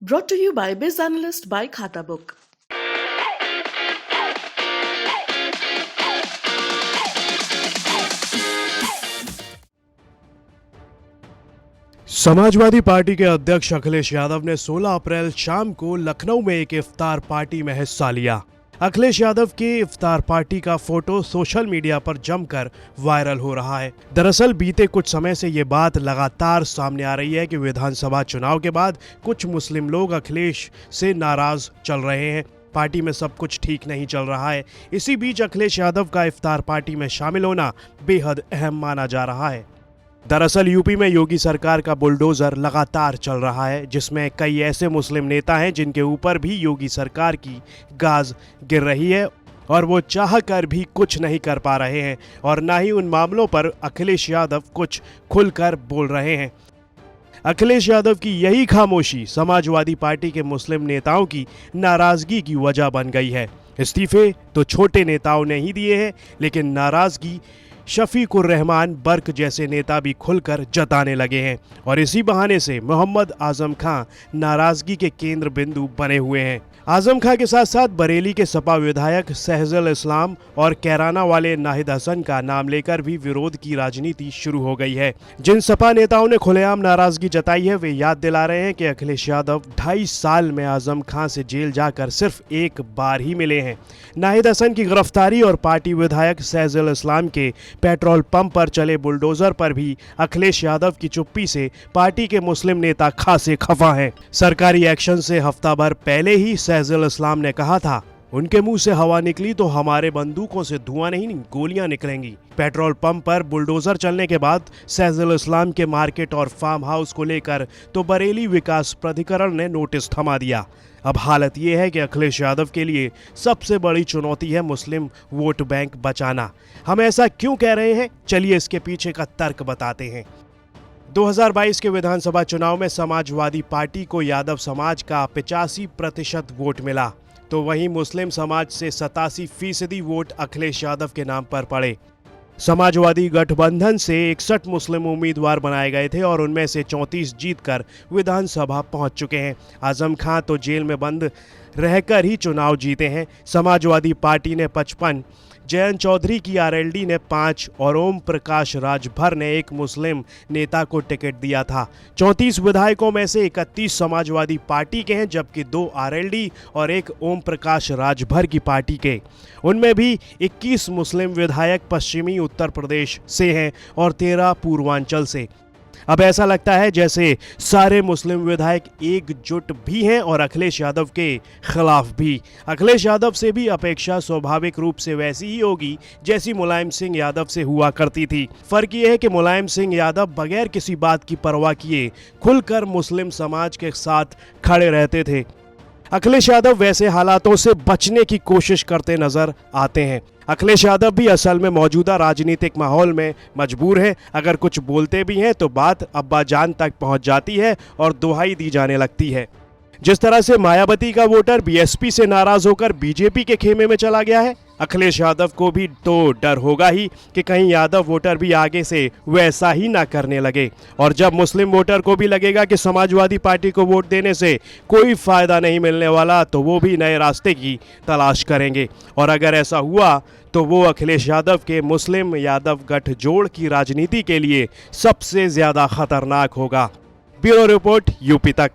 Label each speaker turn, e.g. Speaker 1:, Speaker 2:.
Speaker 1: Brought to you by Biz Analyst by Khata Book.
Speaker 2: Samajwadi party के अध्यक्ष अखिलेश यादव ने 16 अप्रैल शाम को लखनऊ में एक इफ्तार पार्टी में हिस्सा लिया। अखिलेश यादव की इफ्तार पार्टी का फोटो सोशल मीडिया पर जमकर वायरल हो रहा है। दरअसल बीते कुछ समय से ये बात लगातार सामने आ रही है कि विधानसभा चुनाव के बाद कुछ मुस्लिम लोग अखिलेश से नाराज चल रहे हैं। पार्टी में सब कुछ ठीक नहीं चल रहा है। इसी बीच अखिलेश यादव का इफ्तार पार्टी में शामिल होना बेहद अहम माना जा रहा है। दरअसल यूपी में योगी सरकार का बुलडोजर लगातार चल रहा है, जिसमें कई ऐसे मुस्लिम नेता हैं जिनके ऊपर भी योगी सरकार की गाज गिर रही है और वो चाह कर भी कुछ नहीं कर पा रहे हैं और ना ही उन मामलों पर अखिलेश यादव कुछ खुलकर बोल रहे हैं। अखिलेश यादव की यही खामोशी समाजवादी पार्टी के मुस्लिम नेताओं की नाराजगी की वजह बन गई है। इस्तीफे तो छोटे नेताओं ने ही दिए हैं, लेकिन नाराजगी शफीकुर रहमान बर्क जैसे नेता भी खुलकर जताने लगे हैं और इसी बहाने से मोहम्मद आजम खां नाराजगी के केंद्र बिंदु बने हुए हैं। आजम खां के साथ साथ बरेली के सपा विधायक सहजुल इस्लाम और कैराना वाले नाहिद हसन का नाम लेकर भी विरोध की राजनीति शुरू हो गई है। जिन सपा नेताओं ने खुलेआम नाराजगी जताई है वे याद दिला रहे हैं कि अखिलेश यादव 2.5 साल में आजम खां से जेल जाकर सिर्फ एक बार ही मिले हैं। नाहिद हसन की गिरफ्तारी और पार्टी विधायक सहजुल इस्लाम के पेट्रोल पंप पर चले बुलडोजर पर भी अखिलेश यादव की चुप्पी से पार्टी के मुस्लिम नेता खासे खफा हैं। सरकारी एक्शन से हफ्ता भर पहले ही सहजुल इस्लाम ने कहा था, उनके मुंह से हवा निकली तो हमारे बंदूकों से धुआं नहीं गोलियां निकलेंगी। पेट्रोल पंप पर बुलडोजर चलने के बाद सहजुल इस्लाम के मार्केट और फार्म हाउस को लेकर तो बरेली विकास प्राधिकरण ने नोटिस थमा दिया। अब हालत ये है कि अखिलेश यादव के लिए सबसे बड़ी चुनौती है मुस्लिम वोट बैंक बचाना। हम ऐसा क्यों कह रहे हैं, चलिए इसके पीछे का तर्क बताते हैं। 2022 के विधानसभा चुनाव में समाजवादी पार्टी को यादव समाज का 85% वोट मिला, तो वहीं मुस्लिम समाज से 87% वोट अखिलेश यादव के नाम पर पड़े। समाजवादी गठबंधन से 61 मुस्लिम उम्मीदवार बनाए गए थे और उनमें से 34 जीतकर विधानसभा पहुंच चुके हैं। आजम खां तो जेल में बंद रहकर ही चुनाव जीते हैं। समाजवादी पार्टी ने 55, जयंत चौधरी की आरएलडी ने 5 और ओम प्रकाश राजभर ने एक मुस्लिम नेता को टिकट दिया था। 34 विधायकों में से 31 समाजवादी पार्टी के हैं, जबकि 2 आरएलडी और 1 ओम प्रकाश राजभर की पार्टी के। उनमें भी 21 मुस्लिम विधायक पश्चिमी उत्तर प्रदेश से हैं और 13 पूर्वांचल से। अब ऐसा लगता है जैसे सारे मुस्लिम विधायक एकजुट भी हैं और अखिलेश यादव के खिलाफ भी। अखिलेश यादव से भी अपेक्षा स्वाभाविक रूप से वैसी ही होगी जैसी मुलायम सिंह यादव से हुआ करती थी। फर्क ये है कि मुलायम सिंह यादव बगैर किसी बात की परवाह किए खुलकर मुस्लिम समाज के साथ खड़े रहते थे। अखिलेश यादव वैसे हालातों से बचने की कोशिश करते नजर आते हैं। अखिलेश यादव भी असल में मौजूदा राजनीतिक माहौल में मजबूर हैं। अगर कुछ बोलते भी हैं तो बात अब्बा जान तक पहुंच जाती है और दुहाई दी जाने लगती है। जिस तरह से मायावती का वोटर बीएसपी से नाराज होकर बीजेपी के खेमे में चला गया है, अखिलेश यादव को भी तो डर होगा ही कि कहीं यादव वोटर भी आगे से वैसा ही ना करने लगे। और जब मुस्लिम वोटर को भी लगेगा कि समाजवादी पार्टी को वोट देने से कोई फायदा नहीं मिलने वाला, तो वो भी नए रास्ते की तलाश करेंगे। और अगर ऐसा हुआ तो वो अखिलेश यादव के मुस्लिम यादव गठजोड़ की राजनीति के लिए सबसे ज्यादा खतरनाक होगा। ब्यूरो रिपोर्ट, यूपी तक।